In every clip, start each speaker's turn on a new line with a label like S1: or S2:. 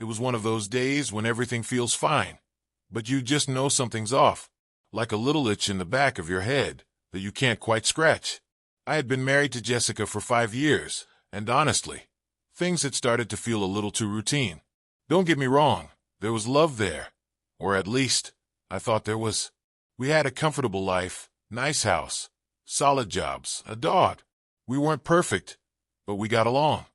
S1: It was one of those days when everything feels fine, but you just know something's off, like a little itch in the back of your head that you can't quite scratch. I had been married to Jessica for 5 years, and honestly, things had started to feel a little too routine. Don't get me wrong, there was love there, or at least, I thought there was. We had a comfortable life, nice house, solid jobs, a dog. We weren't perfect, but we got along.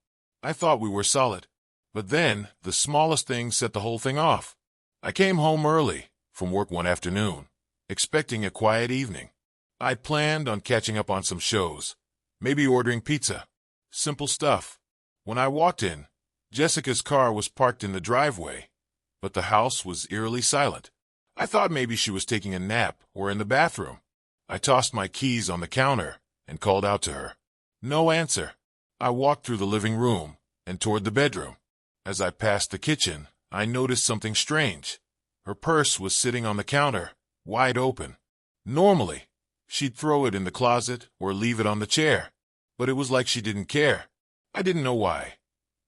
S1: I thought we were solid. But then, the smallest thing set the whole thing off. I came home early from work one afternoon, expecting a quiet evening. I'd planned on catching up on some shows, maybe ordering pizza. Simple stuff. When I walked in, Jessica's car was parked in the driveway, but the house was eerily silent. I thought maybe she was taking a nap or in the bathroom. I tossed my keys on the counter and called out to her. No answer. I walked through the living room and toward the bedroom. As I passed the kitchen, I noticed something strange. Her purse was sitting on the counter, wide open. Normally, she'd throw it in the closet or leave it on the chair, but it was like she didn't care. I didn't know why,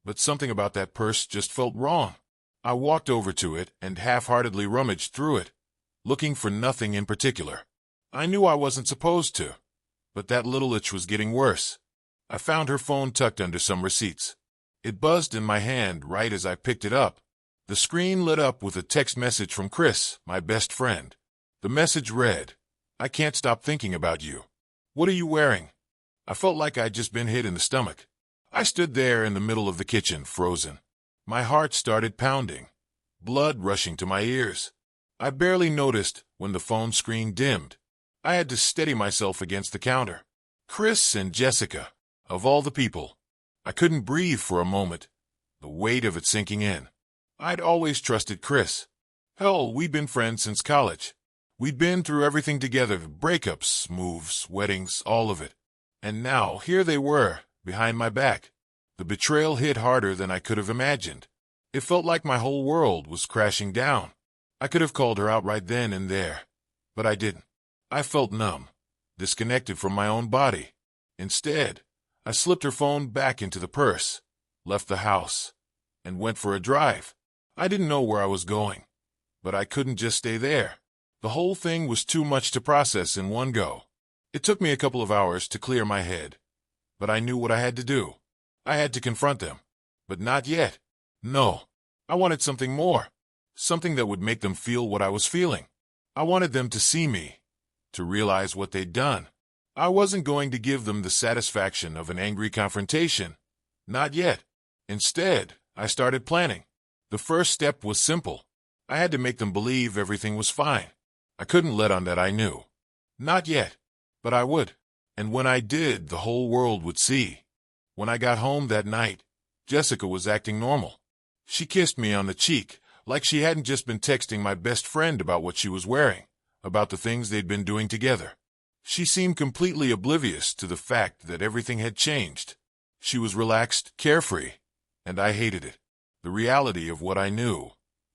S1: but something about that purse just felt wrong. I walked over to it and half-heartedly rummaged through it, looking for nothing in particular. I knew I wasn't supposed to, but that little itch was getting worse. I found her phone tucked under some receipts. It buzzed in my hand right as I picked it up. The screen lit up with a text message from Chris, my best friend. The message read, "I can't stop thinking about you. What are you wearing?" I felt like I'd just been hit in the stomach. I stood there in the middle of the kitchen, frozen. My heart started pounding, blood rushing to my ears. I barely noticed when the phone screen dimmed. I had to steady myself against the counter. Chris and Jessica, of all the people. I couldn't breathe for a moment, the weight of it sinking in. I'd always trusted Chris. Hell, we'd been friends since college. We'd been through everything together, breakups, moves, weddings, all of it. And now, here they were, behind my back. The betrayal hit harder than I could have imagined. It felt like my whole world was crashing down. I could have called her out right then and there, but I didn't. I felt numb, disconnected from my own body. Instead, I slipped her phone back into the purse, left the house, and went for a drive. I didn't know where I was going, but I couldn't just stay there. The whole thing was too much to process in one go. It took me a couple of hours to clear my head, but I knew what I had to do. I had to confront them, but not yet. No, I wanted something more, something that would make them feel what I was feeling. I wanted them to see me, to realize what they'd done. I wasn't going to give them the satisfaction of an angry confrontation. Not yet. Instead, I started planning. The first step was simple. I had to make them believe everything was fine. I couldn't let on that I knew. Not yet, but I would. And when I did, the whole world would see. When I got home that night, Jessica was acting normal. She kissed me on the cheek, like she hadn't just been texting my best friend about what she was wearing, about the things they'd been doing together. She seemed completely oblivious to the fact that everything had changed. She was relaxed, carefree, and I hated it. The reality of what I knew,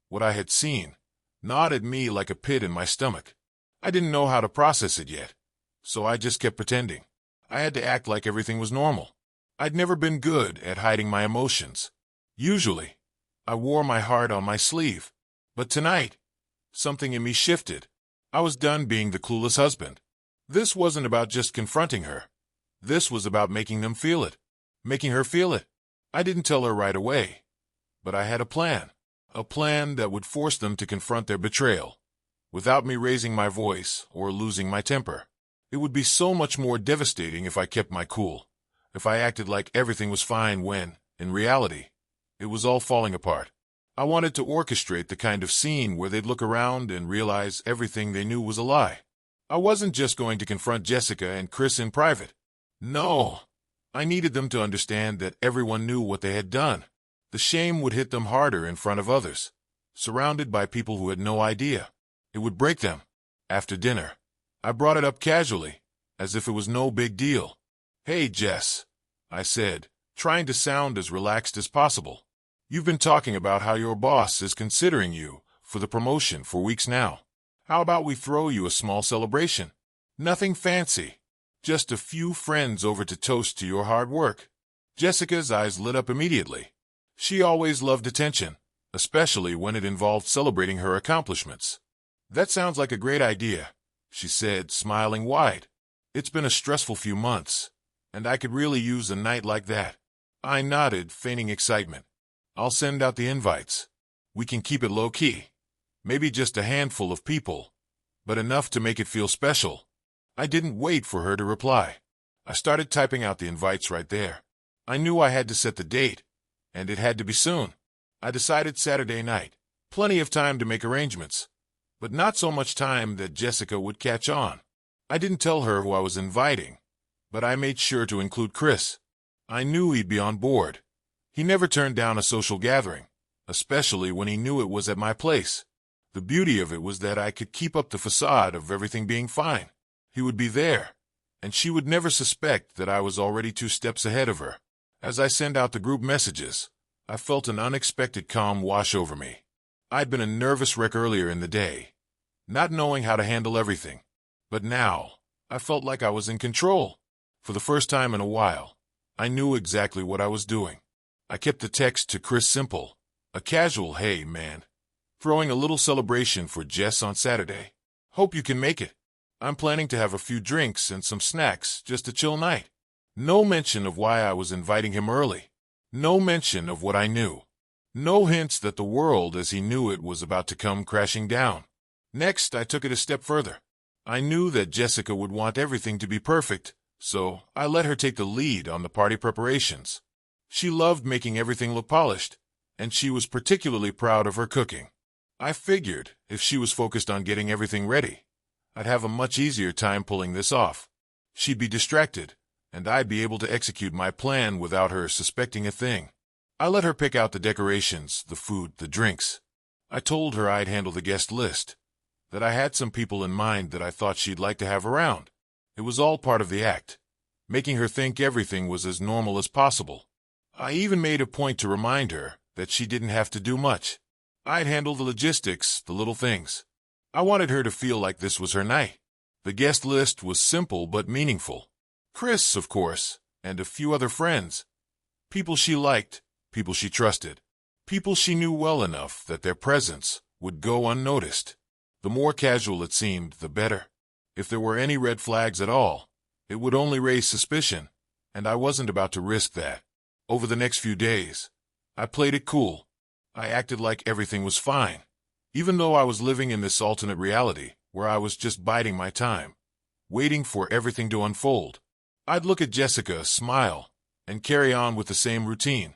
S1: what I had seen, gnawed at me like a pit in my stomach. I didn't know how to process it yet, so I just kept pretending. I had to act like everything was normal. I'd never been good at hiding my emotions. Usually, I wore my heart on my sleeve. But tonight, something in me shifted. I was done being the clueless husband. This wasn't about just confronting her. This was about making them feel it. Making her feel it. I didn't tell her right away, but I had a plan. A plan that would force them to confront their betrayal, without me raising my voice or losing my temper. It would be so much more devastating if I kept my cool, if I acted like everything was fine when, in reality, it was all falling apart. I wanted to orchestrate the kind of scene where they'd look around and realize everything they knew was a lie. I wasn't just going to confront Jessica and Chris in private. No, I needed them to understand that everyone knew what they had done. The shame would hit them harder in front of others, surrounded by people who had no idea. It would break them. After dinner, I brought it up casually, as if it was no big deal. "Hey, Jess," I said, trying to sound as relaxed as possible. "You've been talking about how your boss is considering you for the promotion for weeks now. How about we throw you a small celebration? Nothing fancy, just a few friends over to toast to your hard work." Jessica's eyes lit up immediately. She always loved attention, especially when it involved celebrating her accomplishments. "That sounds like a great idea," she said, smiling wide. "It's been a stressful few months, and I could really use a night like that." I nodded, feigning excitement. "I'll send out the invites. We can keep it low-key. Maybe just a handful of people, but enough to make it feel special." I didn't wait for her to reply. I started typing out the invites right there. I knew I had to set the date, and it had to be soon. I decided Saturday night. Plenty of time to make arrangements, but not so much time that Jessica would catch on. I didn't tell her who I was inviting, but I made sure to include Chris. I knew he'd be on board. He never turned down a social gathering, especially when he knew it was at my place. The beauty of it was that I could keep up the facade of everything being fine. He would be there, and she would never suspect that I was already 2 steps ahead of her. As I sent out the group messages, I felt an unexpected calm wash over me. I'd been a nervous wreck earlier in the day, not knowing how to handle everything. But now, I felt like I was in control. For the first time in a while, I knew exactly what I was doing. I kept the text to Chris simple, a casual "Hey, man. Throwing a little celebration for Jess on Saturday. Hope you can make it. I'm planning to have a few drinks and some snacks, just a chill night." No mention of why I was inviting him early. No mention of what I knew. No hints that the world as he knew it was about to come crashing down. Next, I took it a step further. I knew that Jessica would want everything to be perfect, so I let her take the lead on the party preparations. She loved making everything look polished, and she was particularly proud of her cooking. I figured if she was focused on getting everything ready, I'd have a much easier time pulling this off. She'd be distracted, and I'd be able to execute my plan without her suspecting a thing. I let her pick out the decorations, the food, the drinks. I told her I'd handle the guest list, that I had some people in mind that I thought she'd like to have around. It was all part of the act, making her think everything was as normal as possible. I even made a point to remind her that she didn't have to do much. I'd handle the logistics, the little things. I wanted her to feel like this was her night. The guest list was simple but meaningful. Chris, of course, and a few other friends. People she liked, people she trusted. People she knew well enough that their presence would go unnoticed. The more casual it seemed, the better. If there were any red flags at all, it would only raise suspicion, and I wasn't about to risk that. Over the next few days, I played it cool. I acted like everything was fine, even though I was living in this alternate reality where I was just biding my time, waiting for everything to unfold. I'd look at Jessica, smile, and carry on with the same routine.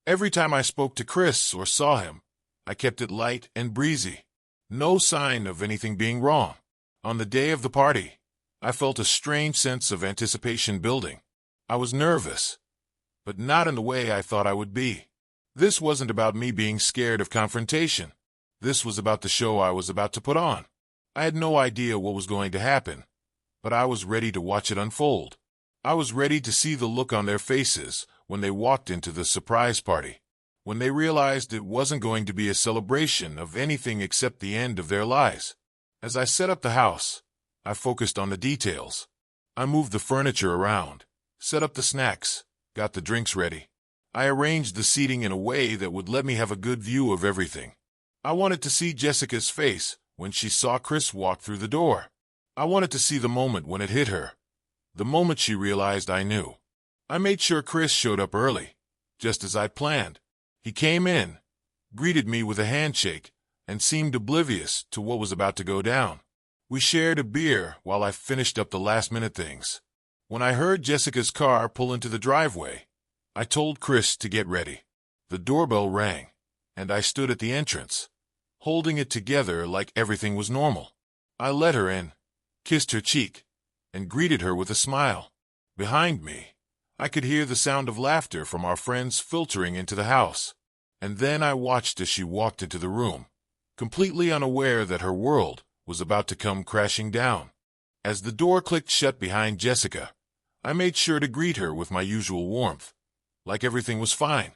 S1: Every time I spoke to Chris or saw him, I kept it light and breezy. No sign of anything being wrong. On the day of the party, I felt a strange sense of anticipation building. I was nervous, but not in the way I thought I would be. This wasn't about me being scared of confrontation. This was about the show I was about to put on. I had no idea what was going to happen, but I was ready to watch it unfold. I was ready to see the look on their faces when they walked into the surprise party, when they realized it wasn't going to be a celebration of anything except the end of their lives. As I set up the house, I focused on the details. I moved the furniture around, set up the snacks, got the drinks ready. I arranged the seating in a way that would let me have a good view of everything. I wanted to see Jessica's face when she saw Chris walk through the door. I wanted to see the moment when it hit her, the moment she realized I knew. I made sure Chris showed up early, just as I'd planned. He came in, greeted me with a handshake, and seemed oblivious to what was about to go down. We shared a beer while I finished up the last-minute things. When I heard Jessica's car pull into the driveway, I told Chris to get ready. The doorbell rang, and I stood at the entrance, holding it together like everything was normal. I let her in, kissed her cheek, and greeted her with a smile. Behind me, I could hear the sound of laughter from our friends filtering into the house. And then I watched as she walked into the room, completely unaware that her world was about to come crashing down. As the door clicked shut behind Jessica, I made sure to greet her with my usual warmth, like everything was fine.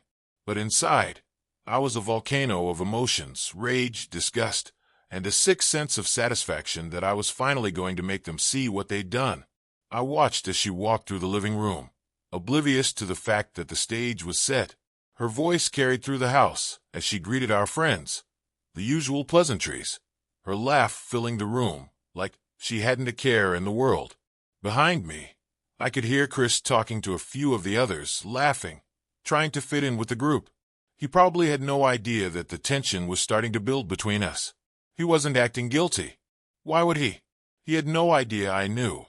S1: But inside, I was a volcano of emotions, rage, disgust, and a sick sense of satisfaction that I was finally going to make them see what they'd done. I watched as she walked through the living room, oblivious to the fact that the stage was set. Her voice carried through the house as she greeted our friends, the usual pleasantries, her laugh filling the room like she hadn't a care in the world. Behind me, I could hear Chris talking to a few of the others, laughing, trying to fit in with the group. He probably had no idea that the tension was starting to build between us. He wasn't acting guilty. Why would he? He had no idea I knew.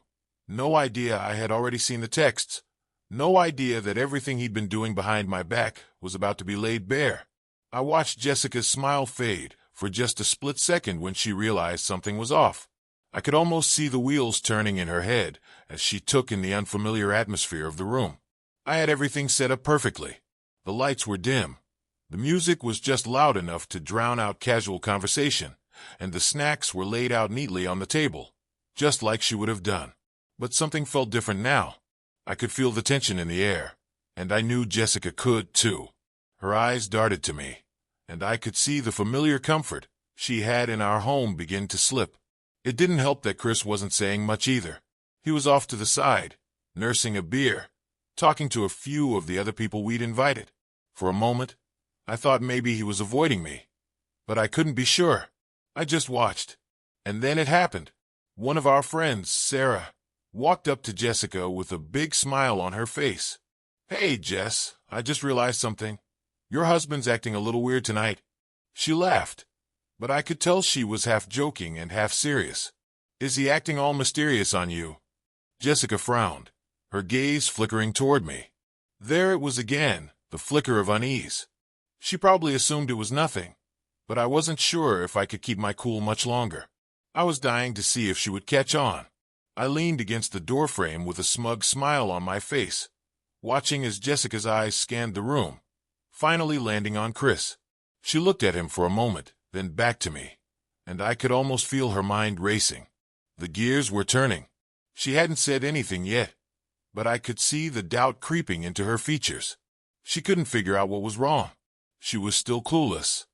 S1: No idea I had already seen the texts. No idea that everything he'd been doing behind my back was about to be laid bare. I watched Jessica's smile fade for just a split second when she realized something was off. I could almost see the wheels turning in her head as she took in the unfamiliar atmosphere of the room. I had everything set up perfectly. The lights were dim. The music was just loud enough to drown out casual conversation, and the snacks were laid out neatly on the table, just like she would have done. But something felt different now. I could feel the tension in the air, and I knew Jessica could, too. Her eyes darted to me, and I could see the familiar comfort she had in our home begin to slip. It didn't help that Chris wasn't saying much either. He was off to the side, nursing a beer, talking to a few of the other people we'd invited. For a moment, I thought maybe he was avoiding me, but I couldn't be sure. I just watched. And then it happened. One of our friends, Sarah, walked up to Jessica with a big smile on her face. "Hey, Jess, I just realized something. Your husband's acting a little weird tonight." She laughed, but I could tell she was half joking and half serious. "Is he acting all mysterious on you?" Jessica frowned, her gaze flickering toward me. There it was again, the flicker of unease. She probably assumed it was nothing, but I wasn't sure if I could keep my cool much longer. I was dying to see if she would catch on. I leaned against the doorframe with a smug smile on my face, watching as Jessica's eyes scanned the room, finally landing on Chris. She looked at him for a moment, then back to me, and I could almost feel her mind racing. The gears were turning. She hadn't said anything yet, but I could see the doubt creeping into her features. She couldn't figure out what was wrong. She was still clueless,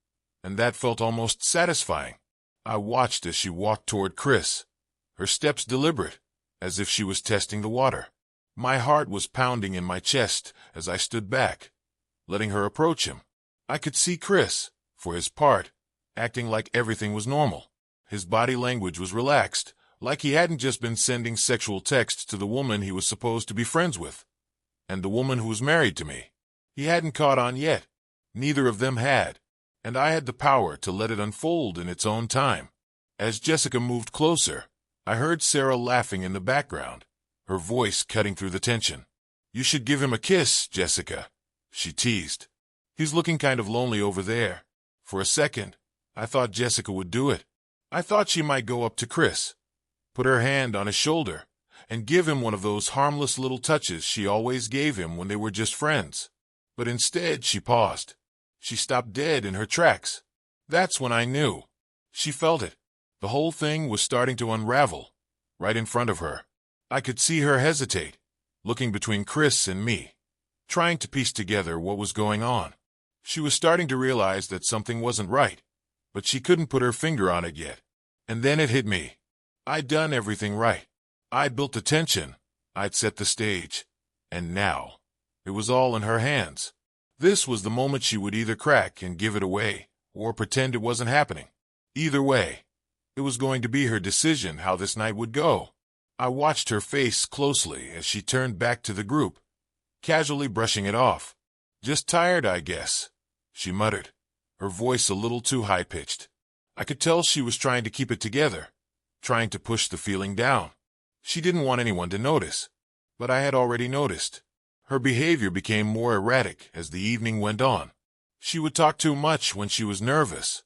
S1: and that felt almost satisfying. I watched as she walked toward Chris, her steps deliberate, as if she was testing the water. My heart was pounding in my chest as I stood back, letting her approach him. I could see Chris, for his part, acting like everything was normal. His body language was relaxed, like he hadn't just been sending sexual texts to the woman he was supposed to be friends with, and the woman who was married to me. He hadn't caught on yet. Neither of them had, and I had the power to let it unfold in its own time. As Jessica moved closer, I heard Sarah laughing in the background, her voice cutting through the tension. "You should give him a kiss, Jessica," she teased. "He's looking kind of lonely over there." For a second, I thought Jessica would do it. I thought she might go up to Chris, put her hand on his shoulder, and give him one of those harmless little touches she always gave him when they were just friends. But instead, she paused. She stopped dead in her tracks. That's when I knew. She felt it. The whole thing was starting to unravel, right in front of her. I could see her hesitate, looking between Chris and me, trying to piece together what was going on. She was starting to realize that something wasn't right, but she couldn't put her finger on it yet. And then it hit me. I'd done everything right. I'd built the tension. I'd set the stage. And now, it was all in her hands. This was the moment she would either crack and give it away, or pretend it wasn't happening. Either way, it was going to be her decision how this night would go. I watched her face closely as she turned back to the group, casually brushing it off. "Just tired, I guess," she muttered, her voice a little too high-pitched. I could tell she was trying to keep it together, trying to push the feeling down. She didn't want anyone to notice, but I had already noticed. Her behavior became more erratic as the evening went on. She would talk too much when she was nervous,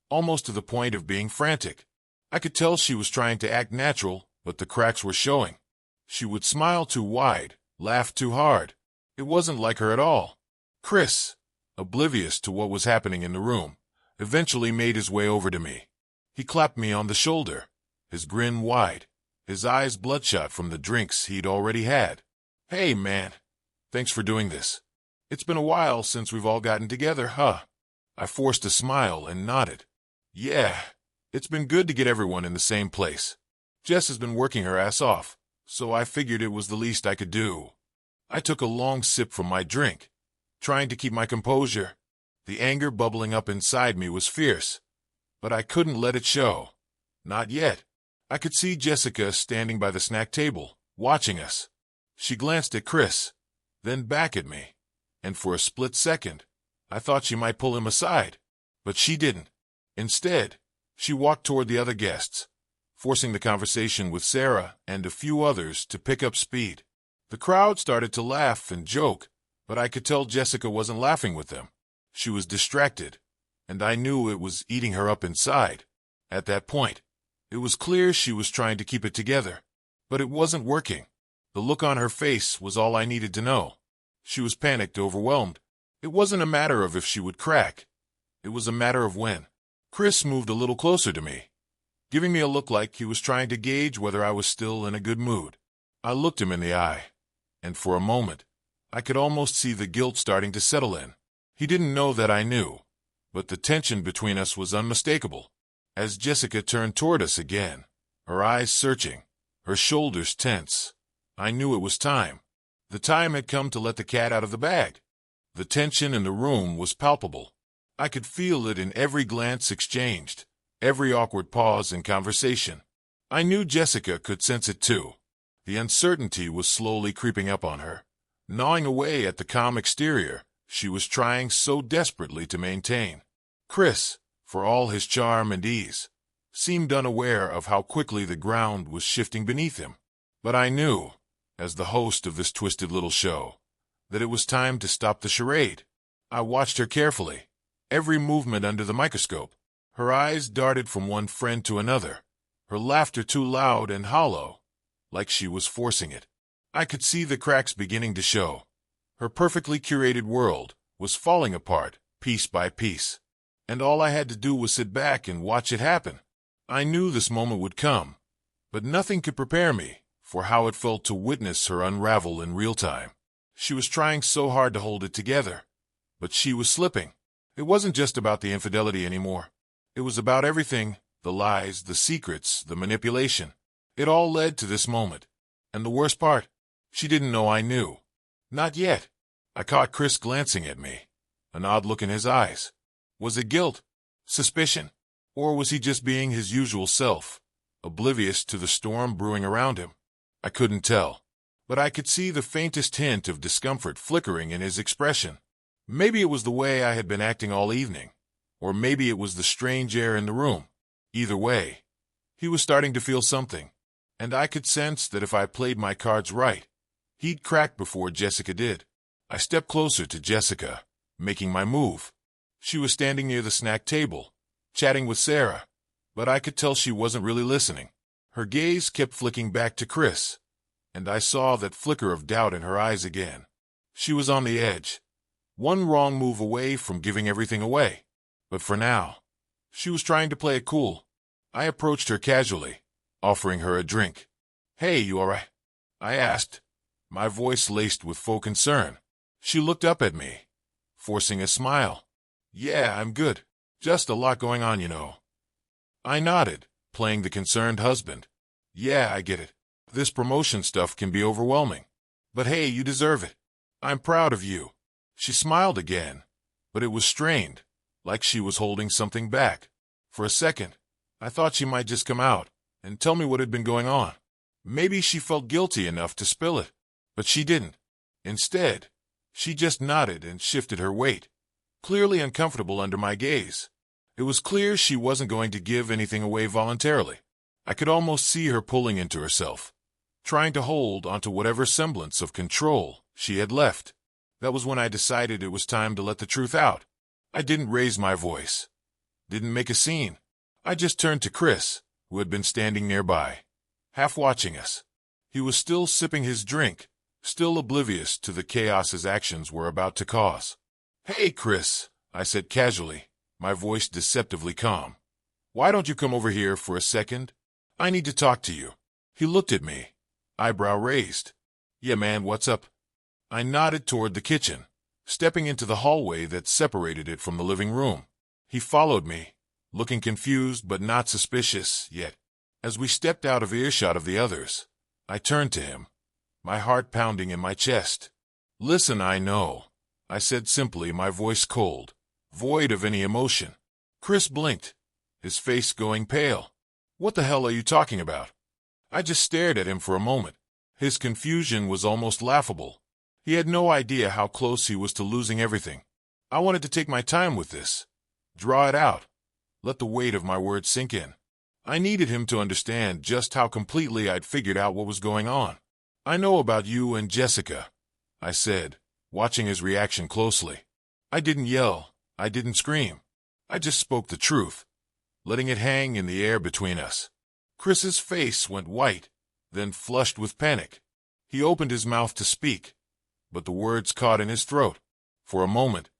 S1: almost to the point of being frantic. I could tell she was trying to act natural, but the cracks were showing. She would smile too wide, laugh too hard. It wasn't like her at all. Chris, oblivious to what was happening in the room, eventually made his way over to me. He clapped me on the shoulder, his grin wide, his eyes bloodshot from the drinks he'd already had. "Hey, man. Thanks for doing this. It's been a while since we've all gotten together, huh?" I forced a smile and nodded. "Yeah, it's been good to get everyone in the same place. Jess has been working her ass off, so I figured it was the least I could do." I took a long sip from my drink, trying to keep my composure. The anger bubbling up inside me was fierce, but I couldn't let it show. Not yet. I could see Jessica standing by the snack table, watching us. She glanced at Chris, then back at me, and for a split second, I thought she might pull him aside, but she didn't. Instead, she walked toward the other guests, forcing the conversation with Sarah and a few others to pick up speed. The crowd started to laugh and joke, but I could tell Jessica wasn't laughing with them. She was distracted, and I knew it was eating her up inside. At that point, it was clear she was trying to keep it together, but it wasn't working. The look on her face was all I needed to know. She was panicked, overwhelmed. It wasn't a matter of if she would crack. It was a matter of when. Chris moved a little closer to me, giving me a look like he was trying to gauge whether I was still in a good mood. I looked him in the eye, and for a moment, I could almost see the guilt starting to settle in. He didn't know that I knew, but the tension between us was unmistakable. As Jessica turned toward us again, her eyes searching, her shoulders tense, I knew it was time. The time had come to let the cat out of the bag. The tension in the room was palpable. I could feel it in every glance exchanged, every awkward pause in conversation. I knew Jessica could sense it too. The uncertainty was slowly creeping up on her, gnawing away at the calm exterior she was trying so desperately to maintain. Chris, for all his charm and ease, seemed unaware of how quickly the ground was shifting beneath him. But I knew, as the host of this twisted little show, that it was time to stop the charade. I watched her carefully, every movement under the microscope. Her eyes darted from one friend to another, her laughter too loud and hollow, like she was forcing it. I could see the cracks beginning to show. Her perfectly curated world was falling apart, piece by piece, and all I had to do was sit back and watch it happen. I knew this moment would come, but nothing could prepare me for how it felt to witness her unravel in real time. She was trying so hard to hold it together, but she was slipping. It wasn't just about the infidelity anymore. It was about everything, the lies, the secrets, the manipulation. It all led to this moment. And the worst part, she didn't know I knew. Not yet. I caught Chris glancing at me, an odd look in his eyes. Was it guilt? Suspicion? Or was he just being his usual self, oblivious to the storm brewing around him? I couldn't tell, but I could see the faintest hint of discomfort flickering in his expression. Maybe it was the way I had been acting all evening, or maybe it was the strange air in the room. Either way, he was starting to feel something, and I could sense that if I played my cards right, he'd crack before Jessica did. I stepped closer to Jessica, making my move. She was standing near the snack table, chatting with Sarah, but I could tell she wasn't really listening. Her gaze kept flicking back to Chris, and I saw that flicker of doubt in her eyes again. She was on the edge, one wrong move away from giving everything away. But for now, she was trying to play it cool. I approached her casually, offering her a drink. "Hey, you all right?" I asked, my voice laced with faux concern. She looked up at me, forcing a smile. "Yeah, I'm good. Just a lot going on, you know." I nodded, playing the concerned husband. "Yeah, I get it. This promotion stuff can be overwhelming. But hey, you deserve it. I'm proud of you." She smiled again, but it was strained, like she was holding something back. For a second, I thought she might just come out and tell me what had been going on. Maybe she felt guilty enough to spill it, but she didn't. Instead, she just nodded and shifted her weight, clearly uncomfortable under my gaze. It was clear she wasn't going to give anything away voluntarily. I could almost see her pulling into herself, trying to hold onto whatever semblance of control she had left. That was when I decided it was time to let the truth out. I didn't raise my voice, didn't make a scene. I just turned to Chris, who had been standing nearby, half watching us. He was still sipping his drink, still oblivious to the chaos his actions were about to cause. "Hey, Chris," I said casually, my voice deceptively calm. "Why don't you come over here for a second? I need to talk to you." He looked at me, eyebrow raised. "Yeah, man, what's up?" I nodded toward the kitchen, stepping into the hallway that separated it from the living room. He followed me, looking confused but not suspicious yet. As we stepped out of earshot of the others, I turned to him, my heart pounding in my chest. "Listen, I know I said simply, my voice cold, void of any emotion. Chris blinked, his face going pale. What the hell are you talking about? I just stared at him for a moment. His confusion was almost laughable. He had no idea how close he was to losing everything. I wanted to take my time with this. Draw it out. Let the weight of my words sink in. I needed him to understand just how completely I'd figured out what was going on. I know about you and Jessica, I said, watching his reaction closely. I didn't yell. I didn't scream. I just spoke the truth, letting it hang in the air between us. Chris's face went white, then flushed with panic. He opened his mouth to speak, but the words caught in his throat. For a moment,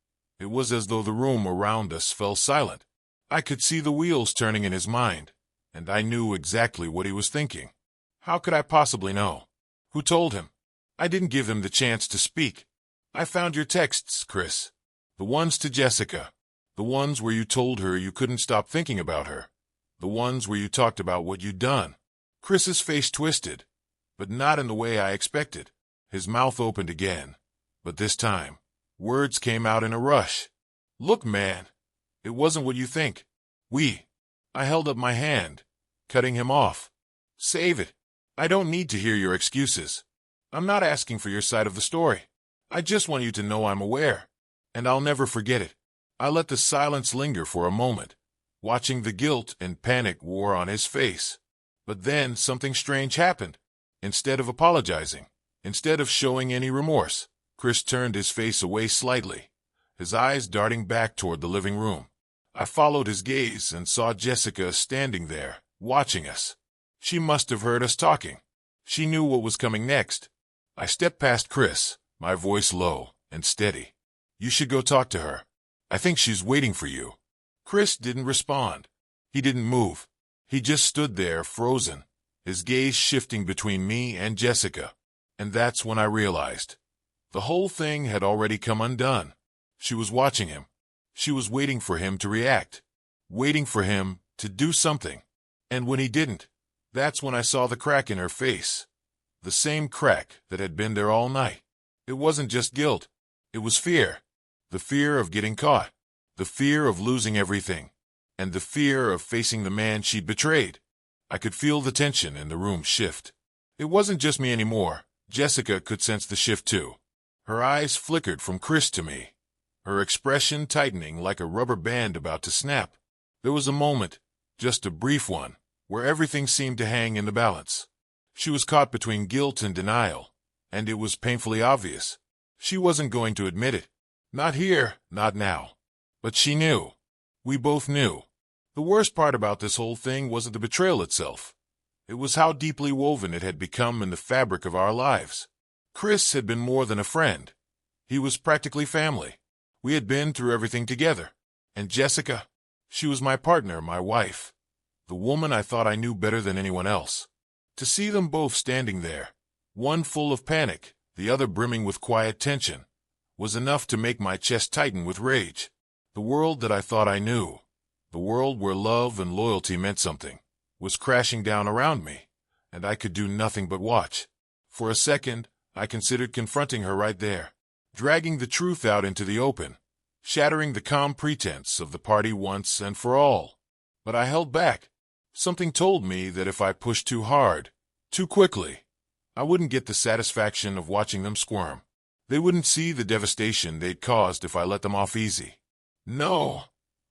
S1: it was as though the room around us fell silent. I could see the wheels turning in his mind, and I knew exactly what he was thinking. How could I possibly know? Who told him? I didn't give him the chance to speak. I found your texts, Chris. The ones to Jessica. The ones where you told her you couldn't stop thinking about her. The ones where you talked about what you'd done. Chris's face twisted, but not in the way I expected. His mouth opened again, but this time, words came out in a rush. Look, man, it wasn't what you think. I held up my hand, cutting him off. Save it. I don't need to hear your excuses. I'm not asking for your side of the story. I just want you to know I'm aware, and I'll never forget it. I let the silence linger for a moment, watching the guilt and panic war on his face. But then something strange happened. Instead of apologizing, instead of showing any remorse, Chris turned his face away slightly, his eyes darting back toward the living room. I followed his gaze and saw Jessica standing there, watching us. She must have heard us talking. She knew what was coming next. I stepped past Chris, my voice low and steady. You should go talk to her. I think she's waiting for you. Chris didn't respond. He didn't move. He just stood there, frozen, his gaze shifting between me and Jessica. And that's when I realized. The whole thing had already come undone. She was watching him. She was waiting for him to react, waiting for him to do something. And when he didn't, that's when I saw the crack in her face. The same crack that had been there all night. It wasn't just guilt. It was fear. The fear of getting caught. The fear of losing everything. And the fear of facing the man she'd betrayed. I could feel the tension in the room shift. It wasn't just me anymore. Jessica could sense the shift too. Her eyes flickered from Chris to me, her expression tightening like a rubber band about to snap. There was a moment, just a brief one, where everything seemed to hang in the balance. She was caught between guilt and denial, and it was painfully obvious. She wasn't going to admit it. Not here, not now. But she knew. We both knew. The worst part about this whole thing wasn't the betrayal itself. It was how deeply woven it had become in the fabric of our lives. Chris had been more than a friend. He was practically family. We had been through everything together. And Jessica, she was my partner, my wife. The woman I thought I knew better than anyone else. To see them both standing there, one full of panic, the other brimming with quiet tension, was enough to make my chest tighten with rage. The world that I thought I knew, the world where love and loyalty meant something, was crashing down around me, and I could do nothing but watch. For a second, I considered confronting her right there, dragging the truth out into the open, shattering the calm pretense of the party once and for all. But I held back. Something told me that if I pushed too hard, too quickly, I wouldn't get the satisfaction of watching them squirm. They wouldn't see the devastation they'd caused if I let them off easy. No,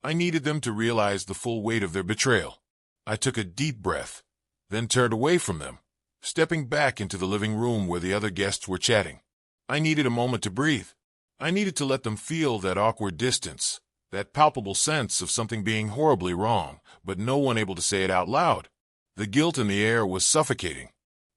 S1: I needed them to realize the full weight of their betrayal. I took a deep breath, then turned away from them, stepping back into the living room where the other guests were chatting. I needed a moment to breathe. I needed to let them feel that awkward distance, that palpable sense of something being horribly wrong, but no one able to say it out loud. The guilt in the air was suffocating.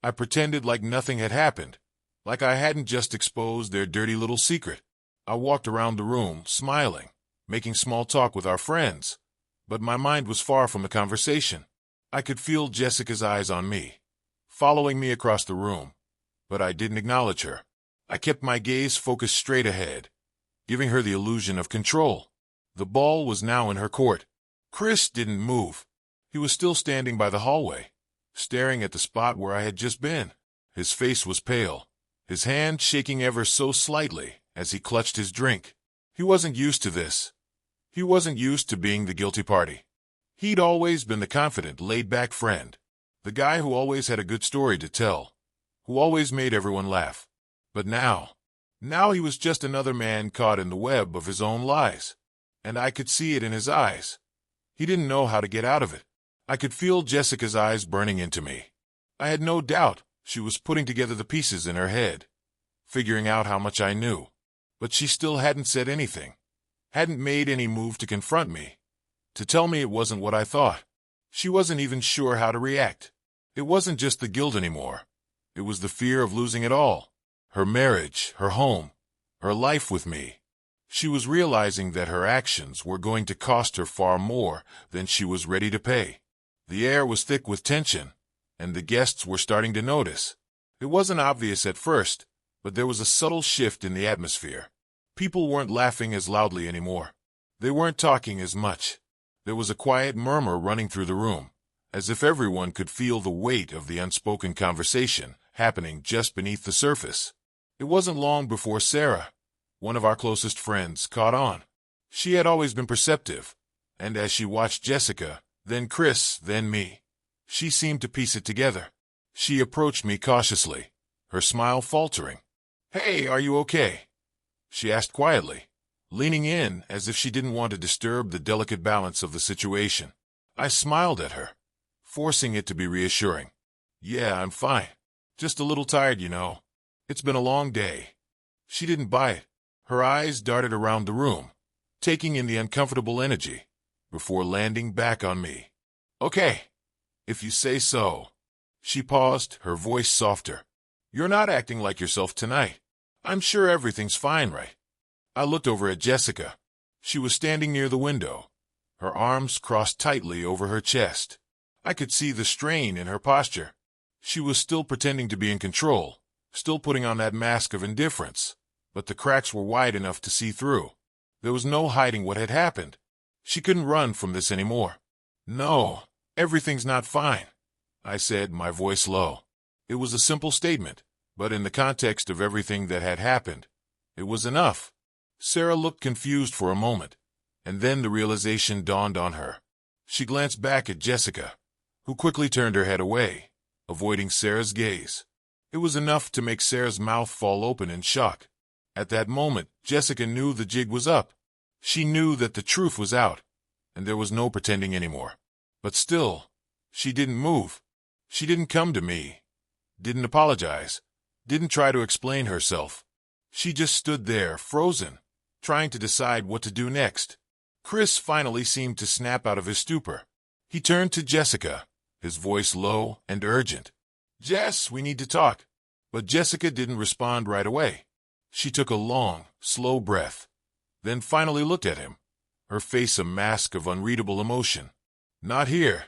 S1: I pretended like nothing had happened, like I hadn't just exposed their dirty little secret. I walked around the room, smiling, making small talk with our friends, but my mind was far from the conversation. I could feel Jessica's eyes on me, following me across the room, but I didn't acknowledge her. I kept my gaze focused straight ahead, giving her the illusion of control. The ball was now in her court. Chris didn't move. He was still standing by the hallway, staring at the spot where I had just been. His face was pale, his hand shaking ever so slightly, as he clutched his drink. He wasn't used to this. He wasn't used to being the guilty party. He'd always been the confident, laid-back friend, the guy who always had a good story to tell, who always made everyone laugh. But now he was just another man caught in the web of his own lies. And I could see it in his eyes. He didn't know how to get out of it. I could feel Jessica's eyes burning into me. I had no doubt she was putting together the pieces in her head, figuring out how much I knew. But she still hadn't said anything, hadn't made any move to confront me, to tell me it wasn't what I thought. She wasn't even sure how to react. It wasn't just the guilt anymore. It was the fear of losing it all. Her marriage, her home, her life with me. She was realizing that her actions were going to cost her far more than she was ready to pay. The air was thick with tension, and the guests were starting to notice. It wasn't obvious at first, but there was a subtle shift in the atmosphere. People weren't laughing as loudly anymore. They weren't talking as much. There was a quiet murmur running through the room, as if everyone could feel the weight of the unspoken conversation happening just beneath the surface. It wasn't long before Sarah, one of our closest friends, caught on. She had always been perceptive, and as she watched Jessica, then Chris, then me, she seemed to piece it together. She approached me cautiously, her smile faltering. "Hey, are you okay?" she asked quietly, leaning in as if she didn't want to disturb the delicate balance of the situation. I smiled at her, forcing it to be reassuring. "Yeah, I'm fine. Just a little tired, you know. It's been a long day." She didn't bite. Her eyes darted around the room, taking in the uncomfortable energy, before landing back on me. "Okay, if you say so." She paused, her voice softer. "You're not acting like yourself tonight. I'm sure everything's fine, right?" I looked over at Jessica. She was standing near the window, her arms crossed tightly over her chest. I could see the strain in her posture. She was still pretending to be in control, still putting on that mask of indifference, but the cracks were wide enough to see through. There was no hiding what had happened. She couldn't run from this anymore. "No, everything's not fine," I said, my voice low. It was a simple statement, but in the context of everything that had happened, it was enough. Sarah looked confused for a moment, and then the realization dawned on her. She glanced back at Jessica, who quickly turned her head away, avoiding Sarah's gaze. It was enough to make Sarah's mouth fall open in shock. At that moment, Jessica knew the jig was up. She knew that the truth was out, and there was no pretending anymore. But still, she didn't move. She didn't come to me, didn't apologize, didn't try to explain herself. She just stood there, frozen, trying to decide what to do next. Chris finally seemed to snap out of his stupor. He turned to Jessica, his voice low and urgent. "Jess, we need to talk." But Jessica didn't respond right away. She took a long, slow breath, then finally looked at him, her face a mask of unreadable emotion. "Not here,"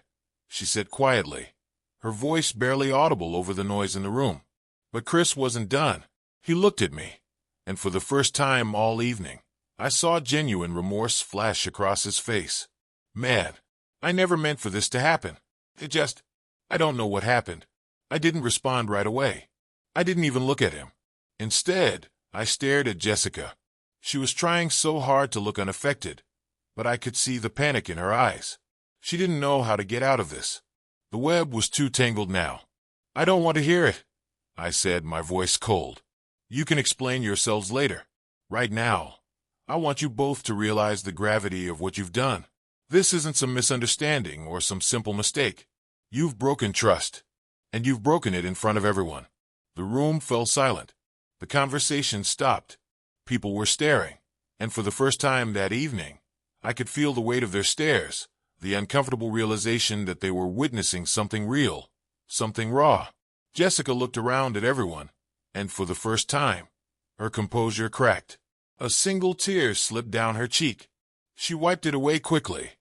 S1: she said quietly, her voice barely audible over the noise in the room. But Chris wasn't done. He looked at me, and for the first time all evening, I saw genuine remorse flash across his face. "Man, I never meant for this to happen. I don't know what happened." I didn't respond right away. I didn't even look at him. Instead, I stared at Jessica. She was trying so hard to look unaffected, but I could see the panic in her eyes. She didn't know how to get out of this. The web was too tangled now. "I don't want to hear it," I said, my voice cold. "You can explain yourselves later. Right now, I want you both to realize the gravity of what you've done. This isn't some misunderstanding or some simple mistake. You've broken trust, and you've broken it in front of everyone." The room fell silent. The conversation stopped. People were staring, and for the first time that evening, I could feel the weight of their stares, the uncomfortable realization that they were witnessing something real, something raw. Jessica looked around at everyone, and for the first time, her composure cracked. A single tear slipped down her cheek. She wiped it away quickly,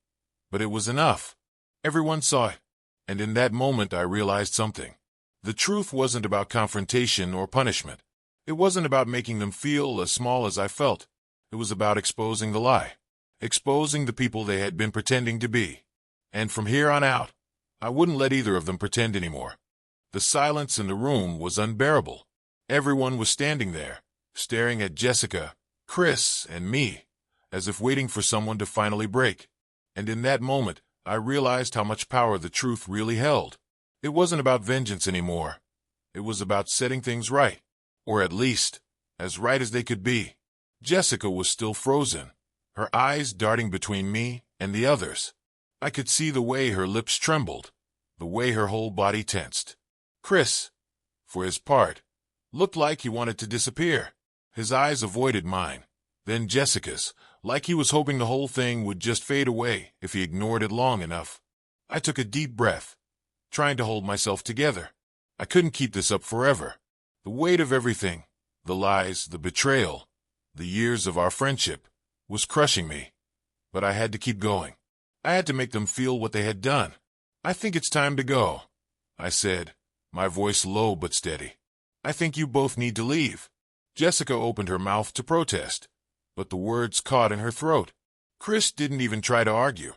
S1: but it was enough. Everyone saw it, and in that moment I realized something. The truth wasn't about confrontation or punishment. It wasn't about making them feel as small as I felt. It was about exposing the lie, exposing the people they had been pretending to be. And from here on out, I wouldn't let either of them pretend anymore. The silence in the room was unbearable. Everyone was standing there, staring at Jessica, Chris, and me, as if waiting for someone to finally break. And in that moment, I realized how much power the truth really held. It wasn't about vengeance anymore. It was about setting things right, or at least, as right as they could be. Jessica was still frozen, her eyes darting between me and the others. I could see the way her lips trembled, the way her whole body tensed. Chris, for his part, looked like he wanted to disappear. His eyes avoided mine, then Jessica's, like he was hoping the whole thing would just fade away if he ignored it long enough. I took a deep breath, trying to hold myself together. I couldn't keep this up forever. The weight of everything, the lies, the betrayal, the years of our friendship, was crushing me. But I had to keep going. I had to make them feel what they had done. I think it's time to go, I said, my voice low but steady. I think you both need to leave. Jessica opened her mouth to protest, but the words caught in her throat. Chris didn't even try to argue.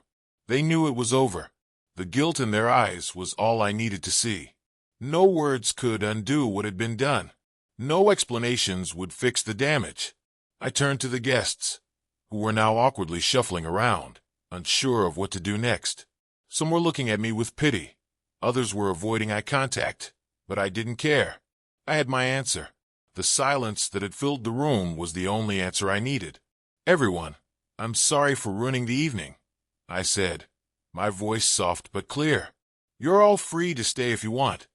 S1: They knew it was over. The guilt in their eyes was all I needed to see. No words could undo what had been done. No explanations would fix the damage. I turned to the guests, who were now awkwardly shuffling around, unsure of what to do next. Some were looking at me with pity. Others were avoiding eye contact, but I didn't care. I had my answer. The silence that had filled the room was the only answer I needed. Everyone, I'm sorry for ruining the evening, I said, my voice soft but clear. You're all free to stay if you want,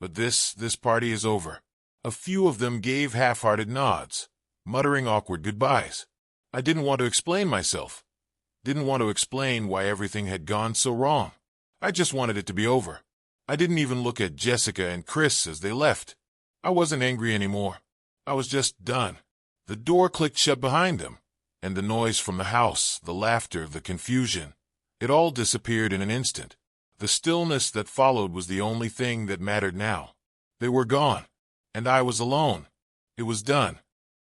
S1: but this party is over. A few of them gave half-hearted nods, muttering awkward goodbyes. I didn't want to explain myself. Didn't want to explain why everything had gone so wrong. I just wanted it to be over. I didn't even look at Jessica and Chris as they left. I wasn't angry anymore. I was just done. The door clicked shut behind them, and the noise from the house, the laughter, the confusion, it all disappeared in an instant. The stillness that followed was the only thing that mattered now. They were gone, and I was alone. It was done.